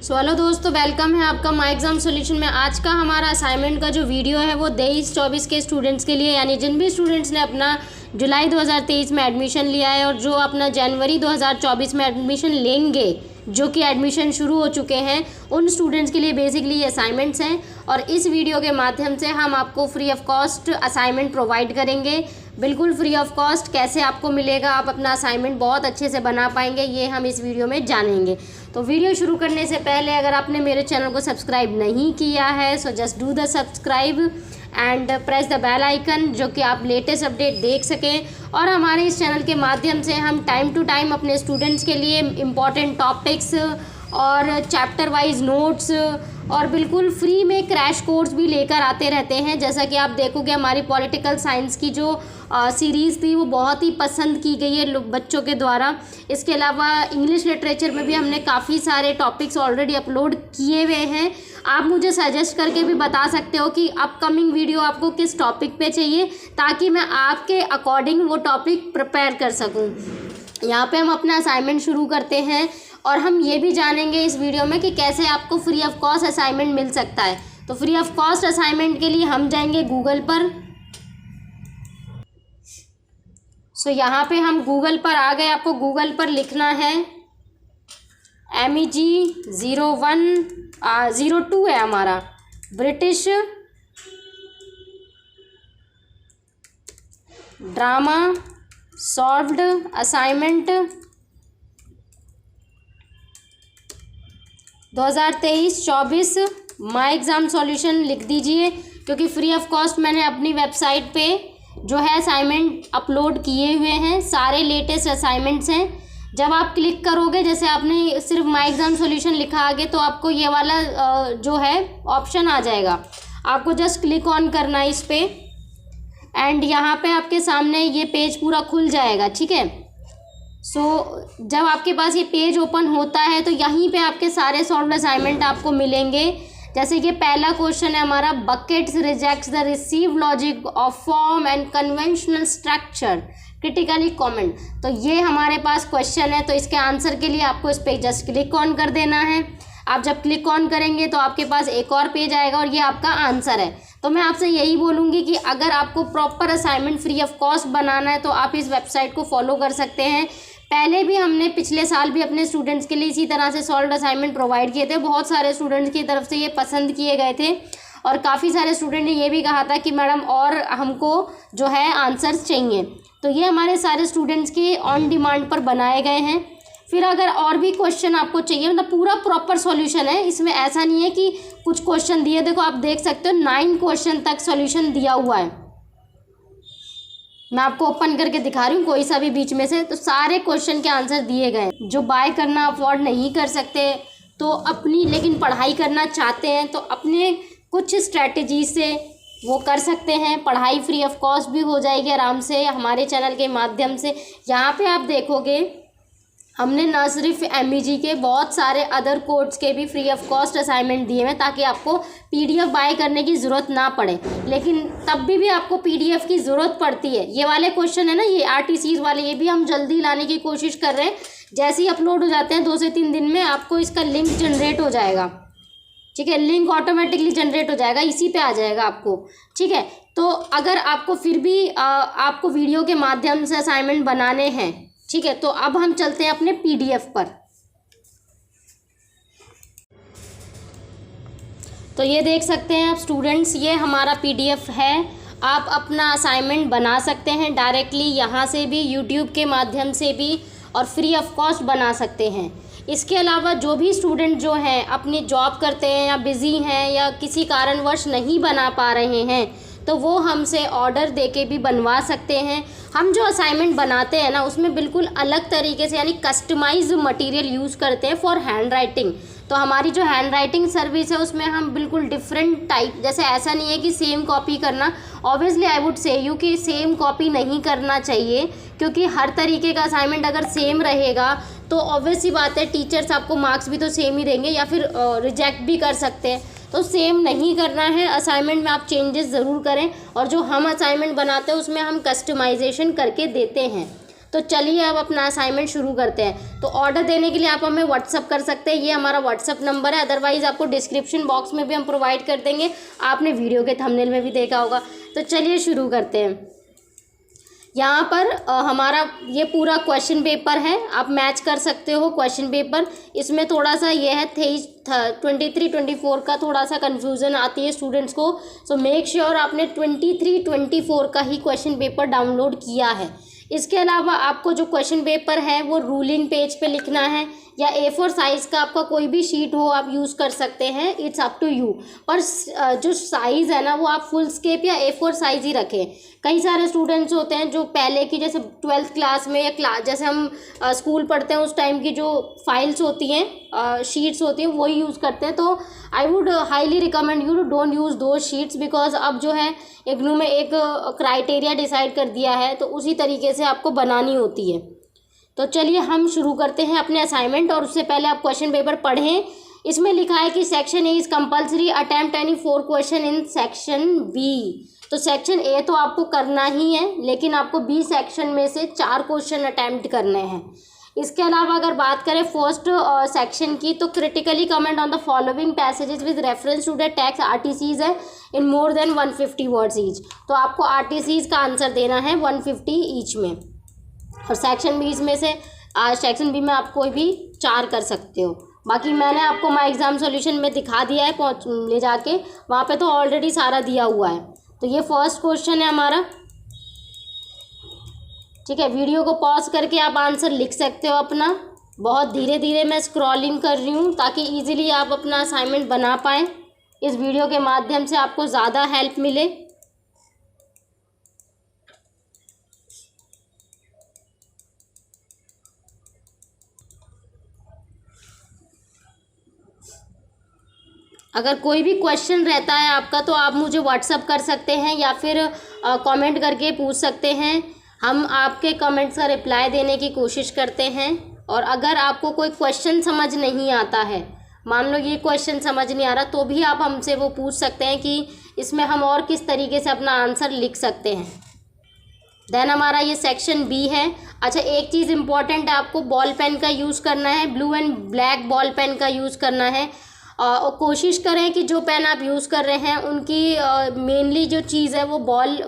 Hello दोस्तों, welcome है आपका माई एग्ज़ाम सॉल्यूशन में। आज का हमारा असाइनमेंट का जो वीडियो है वो 23-24 के स्टूडेंट्स के लिए, यानी जिन भी स्टूडेंट्स ने अपना जुलाई 2023 में एडमिशन लिया है और जो अपना जनवरी 2024 में एडमिशन लेंगे, जो कि एडमिशन शुरू हो चुके हैं, उन स्टूडेंट्स के लिए बेसिकली ये असाइनमेंट्स हैं। और इस वीडियो के माध्यम से हम आपको free of cost assignment provide करेंगे, बिल्कुल फ्री ऑफ कॉस्ट। कैसे आपको मिलेगा, आप अपना असाइनमेंट बहुत अच्छे से बना पाएंगे, ये हम इस वीडियो में जानेंगे। तो वीडियो शुरू करने से पहले अगर आपने मेरे चैनल को सब्सक्राइब नहीं किया है so just do the subscribe and press the bell icon, जो कि आप लेटेस्ट अपडेट देख सकें। और हमारे इस चैनल के माध्यम से हम टाइम टू टाइम अपने स्टूडेंट्स के लिए इम्पॉर्टेंट टॉपिक्स और चैप्टर वाइज नोट्स और बिल्कुल फ्री में क्रैश कोर्स भी लेकर आते रहते हैं। जैसा कि आप देखोगे, हमारी पॉलिटिकल साइंस की जो सीरीज़ थी वो बहुत ही पसंद की गई है बच्चों के द्वारा। इसके अलावा इंग्लिश लिटरेचर में भी हमने काफ़ी सारे टॉपिक्स ऑलरेडी अपलोड किए हुए हैं। आप मुझे सजेस्ट करके भी बता सकते हो कि अपकमिंग वीडियो आपको किस टॉपिक पे चाहिए, ताकि मैं आपके अकॉर्डिंग वो टॉपिक प्रिपेयर कर सकूं। यहाँ पे हम अपना असाइनमेंट शुरू करते हैं और हम ये भी जानेंगे इस वीडियो में कि कैसे आपको फ्री ऑफ कॉस्ट असाइनमेंट मिल सकता है। तो फ्री ऑफ कॉस्ट असाइनमेंट के लिए हम जाएंगे गूगल पर। सो यहाँ पे हम गूगल पर आ गए। आपको गूगल पर लिखना है MEG 0102 है हमारा, British drama solved assignment 2023-24 my exam solution लिख दीजिए, क्योंकि फ्री ऑफ कॉस्ट मैंने अपनी वेबसाइट पे जो है असाइनमेंट अपलोड किए हुए हैं, सारे लेटेस्ट असाइनमेंट्स हैं। जब आप क्लिक करोगे, जैसे आपने सिर्फ माई एग्ज़ाम सॉल्यूशन लिखा आगे, तो आपको ये वाला जो है ऑप्शन आ जाएगा। आपको जस्ट क्लिक ऑन करना है इस पर एंड यहाँ पे आपके सामने ये पेज पूरा खुल जाएगा, ठीक है। जब आपके पास ये पेज ओपन होता है तो यहीं पे आपके सारे सॉल्व्ड असाइनमेंट आपको मिलेंगे। जैसे कि पहला क्वेश्चन है हमारा, buckets rejects the receive logic of form and conventional structure critically comment. तो ये हमारे पास क्वेश्चन है, तो इसके आंसर के लिए आपको इस पर जस्ट क्लिक ऑन कर देना है। आप जब क्लिक ऑन करेंगे तो आपके पास एक और पेज आएगा और ये आपका आंसर है। तो मैं आपसे यही बोलूँगी कि अगर आपको proper assignment free of cost बनाना है तो आप इस वेबसाइट को फॉलो कर सकते हैं। पहले भी हमने पिछले साल भी अपने स्टूडेंट्स के लिए इसी तरह से सॉल्व्ड असाइनमेंट प्रोवाइड किए थे। बहुत सारे स्टूडेंट्स की तरफ से ये पसंद किए गए थे और काफ़ी सारे स्टूडेंट ने ये भी कहा था कि मैडम और हमको जो है आंसर्स चाहिए। तो ये हमारे सारे स्टूडेंट्स के ऑन डिमांड पर बनाए गए हैं। फिर अगर और भी क्वेश्चन आपको चाहिए, मतलब पूरा प्रॉपर सॉल्यूशन है, इसमें ऐसा नहीं है कि कुछ क्वेश्चन दिए। देखो, आप देख सकते हो 9 क्वेश्चन तक सॉल्यूशन दिया हुआ है। मैं आपको ओपन करके दिखा रही हूँ कोई सा भी बीच में से, तो सारे क्वेश्चन के आंसर दिए गए। जो बाय करना अफोर्ड नहीं कर सकते तो अपनी, लेकिन पढ़ाई करना चाहते हैं तो अपने कुछ स्ट्रैटेजी से वो कर सकते हैं। पढ़ाई फ्री ऑफ कॉस्ट भी हो जाएगी आराम से हमारे चैनल के माध्यम से। यहाँ पे आप देखोगे हमने ना सिर्फ MEG के, बहुत सारे अदर कोर्स के भी फ्री ऑफ कॉस्ट असाइनमेंट दिए हैं, ताकि आपको PDF बाय करने की ज़रूरत ना पड़े। लेकिन तब भी आपको PDF की ज़रूरत पड़ती है। ये वाले क्वेश्चन है ना, ये RTCs वाले, ये भी हम जल्दी लाने की कोशिश कर रहे हैं। जैसे ही अपलोड हो जाते हैं 2 से 3 दिन में आपको इसका लिंक जनरेट हो जाएगा, ठीक है। लिंक ऑटोमेटिकली जनरेट हो जाएगा, इसी पे आ जाएगा आपको, ठीक है। तो अगर आपको फिर भी आपको वीडियो के माध्यम से असाइनमेंट बनाने हैं, ठीक है, तो अब हम चलते हैं अपने PDF पर। तो ये देख सकते हैं आप स्टूडेंट्स, ये हमारा PDF है। आप अपना असाइनमेंट बना सकते हैं डायरेक्टली यहाँ से भी, YouTube के माध्यम से भी, और फ्री ऑफ कॉस्ट बना सकते हैं। इसके अलावा जो भी स्टूडेंट जो हैं अपनी जॉब करते हैं या बिज़ी हैं या किसी कारणवश नहीं बना पा रहे हैं, तो वो हमसे ऑर्डर देके भी बनवा सकते हैं। हम जो असाइनमेंट बनाते हैं ना, उसमें बिल्कुल अलग तरीके से, यानी कस्टमाइज्ड मटेरियल यूज़ करते हैं फॉर हैंड राइटिंग। तो हमारी जो हैंड राइटिंग सर्विस है उसमें हम बिल्कुल डिफरेंट टाइप, जैसे ऐसा नहीं है कि सेम कॉपी करना। Obviously I would say you कि सेम कॉपी नहीं करना चाहिए, क्योंकि हर तरीके का असाइनमेंट अगर सेम रहेगा तो ऑब्वियस सी बात है टीचर्स आपको मार्क्स भी तो सेम ही देंगे या फिर रिजेक्ट भी कर सकते हैं। तो सेम नहीं करना है, असाइनमेंट में आप चेंजेस ज़रूर करें। और जो हम असाइनमेंट बनाते हैं उसमें हम कस्टमाइजेशन करके देते हैं। तो चलिए अब अपना असाइनमेंट शुरू करते हैं। तो ऑर्डर देने के लिए आप हमें व्हाट्सअप कर सकते हैं, ये हमारा व्हाट्सअप नंबर है। अदरवाइज़ आपको डिस्क्रिप्शन बॉक्स में भी हम प्रोवाइड कर देंगे, आपने वीडियो के थंबनेल में भी देखा होगा। तो चलिए शुरू करते हैं। यहाँ पर हमारा ये पूरा क्वेश्चन पेपर है, आप मैच कर सकते हो क्वेश्चन पेपर। इसमें थोड़ा सा ये है 23-24 का थोड़ा सा कन्फ्यूज़न आती है स्टूडेंट्स को। सो मेक श्योर आपने 23-24 का ही क्वेश्चन पेपर डाउनलोड किया है। इसके अलावा आपको जो क्वेश्चन पेपर है वो रूलिंग पेज पे लिखना है, या A4 साइज़ का आपका कोई भी शीट हो आप यूज़ कर सकते हैं, इट्स अप टू यू। पर जो साइज़ है ना वो आप फुल स्केप या A4 साइज़ ही रखें। कई सारे स्टूडेंट्स होते हैं जो पहले की जैसे 12th क्लास में या जैसे हम स्कूल पढ़ते हैं उस टाइम की जो फाइल्स होती हैं, शीट्स होती हैं, वही यूज़ करते हैं। तो I would highly recommend you to don't use दो शीट्स, बिकॉज अब जो है इग्नू में एक क्राइटेरिया डिसाइड कर दिया है, तो उसी तरीके से आपको बनानी होती है। तो चलिए हम शुरू करते हैं अपने असाइनमेंट, और उससे पहले आप क्वेश्चन पेपर पढ़ें। इसमें लिखा है कि section A is compulsory attempt any 4 question in section B. तो सेक्शन ए तो आपको करना ही है, लेकिन आपको बी सेक्शन में से 4 क्वेश्चन अटेम्प्ट करने हैं। इसके अलावा अगर बात करें फर्स्ट सेक्शन की, तो critically comment on the following passages with reference to the text RTCs है in more than 150 words each. तो आपको RTCs का आंसर देना है 150 ईच में। और सेक्शन बी में से सेक्शन बी में आप कोई भी 4 कर सकते हो। बाकी मैंने आपको माई एग्ज़ाम सॉल्यूशन में दिखा दिया है ले जाके, वहाँ पे तो ऑलरेडी सारा दिया हुआ है। तो ये फर्स्ट क्वेश्चन है हमारा, ठीक है। वीडियो को पॉज करके आप आंसर लिख सकते हो अपना। बहुत धीरे धीरे मैं स्क्रॉलिंग कर रही हूँ ताकि ईजिली आप अपना असाइनमेंट बना पाएँ। इस वीडियो के माध्यम से आपको ज़्यादा हेल्प मिले। अगर कोई भी क्वेश्चन रहता है आपका तो आप मुझे व्हाट्सअप कर सकते हैं या फिर कमेंट करके पूछ सकते हैं। हम आपके कमेंट्स का रिप्लाई देने की कोशिश करते हैं। और अगर आपको कोई क्वेश्चन समझ नहीं आता है, मान लो ये क्वेश्चन समझ नहीं आ रहा, तो भी आप हमसे वो पूछ सकते हैं कि इसमें हम और किस तरीके से अपना आंसर लिख सकते हैं। देन हमारा ये सेक्शन बी है। अच्छा, एक चीज़ इम्पॉर्टेंट है, आपको बॉल पेन का यूज़ करना है, blue and black ball pen का यूज़ करना है। और कोशिश करें कि जो पेन आप यूज़ कर रहे हैं उनकी मेनली जो चीज़ है वो बॉल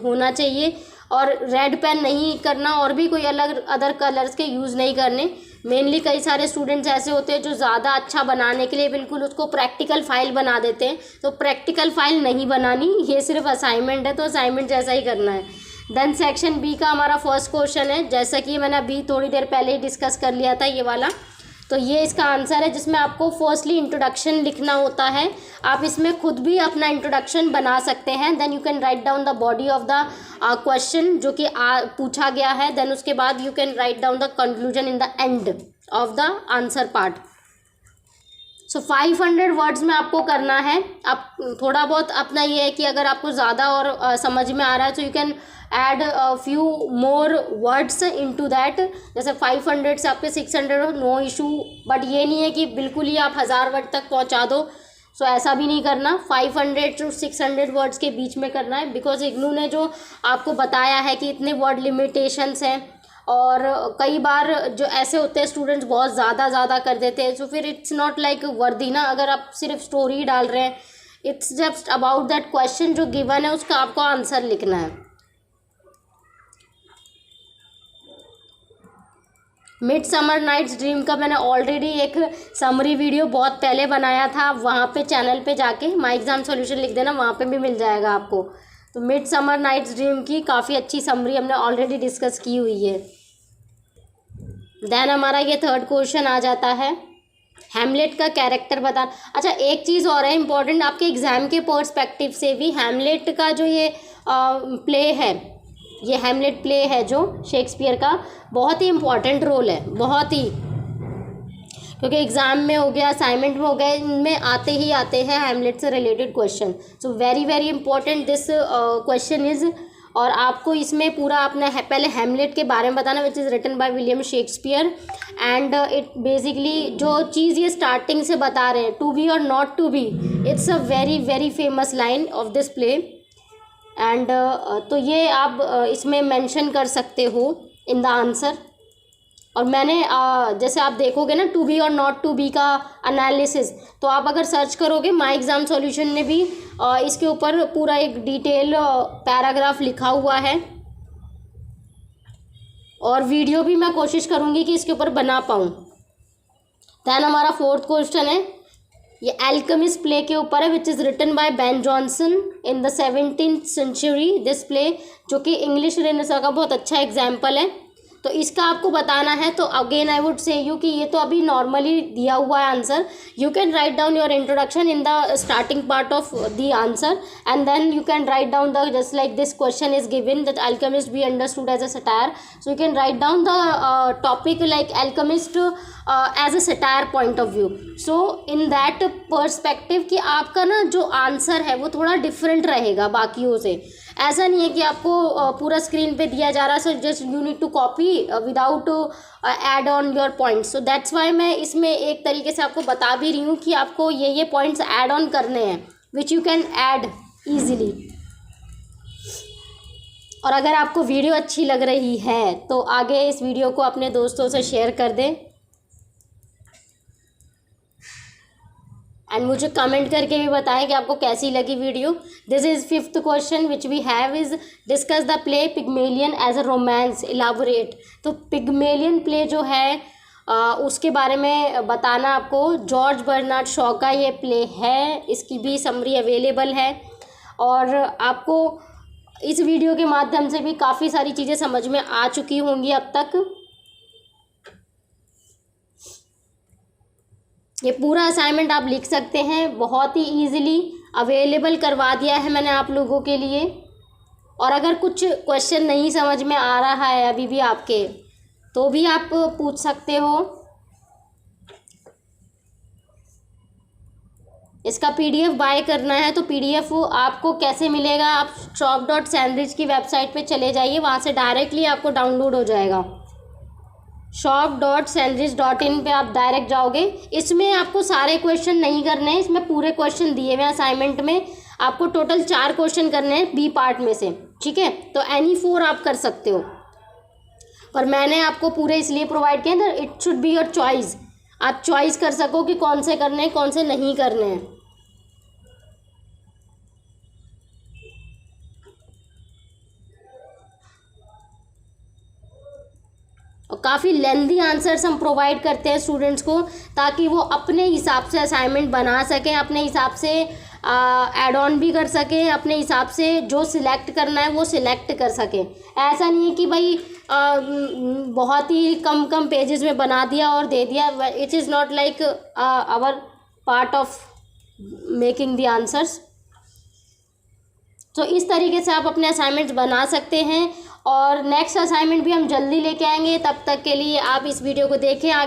होना चाहिए, और रेड पेन नहीं करना, और भी कोई अलग अदर कलर्स के यूज़ नहीं करने। मेनली कई सारे स्टूडेंट्स ऐसे होते हैं जो ज़्यादा अच्छा बनाने के लिए बिल्कुल उसको प्रैक्टिकल फाइल बना देते हैं। तो प्रैक्टिकल फाइल नहीं बनानी, ये सिर्फ असाइनमेंट है, तो असाइनमेंट जैसा ही करना है। देन सेक्शन बी का हमारा फर्स्ट क्वेश्चन है, जैसा कि मैंने अभी थोड़ी देर पहले ही डिस्कस कर लिया था ये वाला। तो ये इसका आंसर है, जिसमें आपको फर्स्टली इंट्रोडक्शन लिखना होता है। आप इसमें खुद भी अपना इंट्रोडक्शन बना सकते हैं। Then you can write down the body of the question जो कि पूछा गया है। देन उसके बाद you can write down the conclusion in the end of the answer part. So 500 words में आपको करना है। आप थोड़ा बहुत अपना ये है कि अगर आपको ज़्यादा और समझ में आ रहा है तो you can add few more words into that. जैसे 500 से आपके 600 हो, नो इशू, बट ये नहीं है कि बिल्कुल ही आप 1000 वर्ड तक पहुंचा दो। सो ऐसा भी नहीं करना, 500 to 600 वर्ड्स के बीच में करना है। बिकॉज इग्नू ने जो आपको बताया है कि इतने वर्ड लिमिटेशंस हैं, और कई बार जो ऐसे होते हैं स्टूडेंट्स बहुत ज़्यादा कर देते हैं। सो फिर इट्स नॉट लाइक वर्दी ना, अगर आप सिर्फ स्टोरी डाल रहे हैं। It's just about that question जो गिवन है उसका आपको आंसर लिखना है। मिडसमर नाइट्स ड्रीम का मैंने ऑलरेडी एक समरी वीडियो बहुत पहले बनाया था, वहाँ पे चैनल पे जाके माई एग्ज़ाम सॉल्यूशन लिख देना, वहाँ पे भी मिल जाएगा आपको। तो मिडसमर नाइट्स ड्रीम की काफ़ी अच्छी समरी हमने ऑलरेडी डिस्कस की हुई है। देन हमारा ये थर्ड क्वेश्चन आ जाता है, हैमलेट का कैरेक्टर बता। अच्छा, एक चीज़ और है इम्पॉर्टेंट, आपके एग्ज़ाम के पर्सपेक्टिव से भी हैमलेट का जो ये प्ले है, ये हैमलेट प्ले है जो शेक्सपियर का, बहुत ही इम्पॉर्टेंट रोल है, बहुत ही, क्योंकि एग्ज़ाम में हो गया, असाइनमेंट में हो गया, इनमें आते ही आते हैं हैमलेट से related question. So very important this question is. और आपको इसमें पूरा अपना पहले हैमलेट के बारे में बताना, which is written by William Shakespeare. And it basically जो चीज़ ये स्टार्टिंग से बता रहे हैं, टू बी और not to be, it's a very famous line of this play. And तो ये आप इसमें मेंशन कर सकते हो इन द आंसर। और मैंने जैसे आप देखोगे ना टू बी और नॉट टू बी का एनालिसिस, तो आप अगर सर्च करोगे माई एग्ज़ाम सॉल्यूशन ने भी इसके ऊपर पूरा एक डिटेल पैराग्राफ लिखा हुआ है। और वीडियो भी मैं कोशिश करूँगी कि इसके ऊपर बना पाऊँ। दैन हमारा फोर्थ क्वेश्चन है, ये अल्केमिस्ट प्ले के ऊपर है, which is written by Ben Jonson in the 17th century. This play, जो कि इंग्लिश रेनेसां का बहुत अच्छा एग्जाम्पल है। तो इसका आपको बताना है। तो again I would say you कि ये तो अभी नॉर्मली दिया हुआ है answer. You can write down your introduction in the starting part of the answer and then you can write down the just like this question is given that Alchemist be understood as a satire, so you can write down the topic like Alchemist as a satire point of view. So in that perspective कि आपका ना जो answer है वो थोड़ा different रहेगा बाकियों से। ऐसा नहीं है कि आपको पूरा स्क्रीन पे दिया जा रहा है, so just you need to copy without add on your points. So that's why मैं इसमें एक तरीके से आपको बता भी रही हूँ कि आपको ये पॉइंट्स ऐड ऑन करने हैं which you can add easily. और अगर आपको वीडियो अच्छी लग रही है तो आगे इस वीडियो को अपने दोस्तों से शेयर कर दें एंड मुझे कमेंट करके भी बताएं कि आपको कैसी लगी video. This is fifth question which we have is discuss the play Pygmalion as a romance, elaborate. तो पिग्मेलियन प्ले जो है उसके बारे में बताना आपको। जॉर्ज बर्नार्ड शॉ का ये प्ले है, इसकी भी समरी अवेलेबल है और आपको इस वीडियो के माध्यम से भी काफ़ी सारी चीज़ें समझ में आ चुकी होंगी अब तक। ये पूरा असाइनमेंट आप लिख सकते हैं, बहुत ही इजीली अवेलेबल करवा दिया है मैंने आप लोगों के लिए। और अगर कुछ क्वेश्चन नहीं समझ में आ रहा है अभी भी आपके, तो भी आप पूछ सकते हो। इसका पीडीएफ बाय करना है तो पीडीएफ आपको कैसे मिलेगा, आप shop.sandridge की वेबसाइट पे चले जाइए, वहाँ से डायरेक्टली आपको डाउनलोड हो जाएगा। shop.sandridge.in पे आप डायरेक्ट जाओगे। इसमें आपको सारे क्वेश्चन नहीं करने हैं, इसमें पूरे क्वेश्चन दिए हुए हैं असाइनमेंट में। आपको टोटल 4 क्वेश्चन करने हैं बी पार्ट में से, ठीक है। तो एनी 4 आप कर सकते हो, पर मैंने आपको पूरे इसलिए प्रोवाइड किए हैं it should be your choice. आप चॉइस कर सको कि कौन से करने हैं कौन से नहीं करने हैं। और काफ़ी लेंथी आंसर्स हम प्रोवाइड करते हैं स्टूडेंट्स को, ताकि वो अपने हिसाब से असाइनमेंट बना सकें, अपने हिसाब से ऐड ऑन भी कर सकें, अपने हिसाब से जो सिलेक्ट करना है वो सिलेक्ट कर सकें। ऐसा नहीं है कि भाई बहुत ही कम पेजेस में बना दिया और दे दिया। It is not like our part of making the answers. तो इस तरीके से आप अपने असाइनमेंट्स बना सकते हैं और नेक्स्ट असाइनमेंट भी हम जल्दी लेके आएंगे। तब तक के लिए आप इस वीडियो को देखें।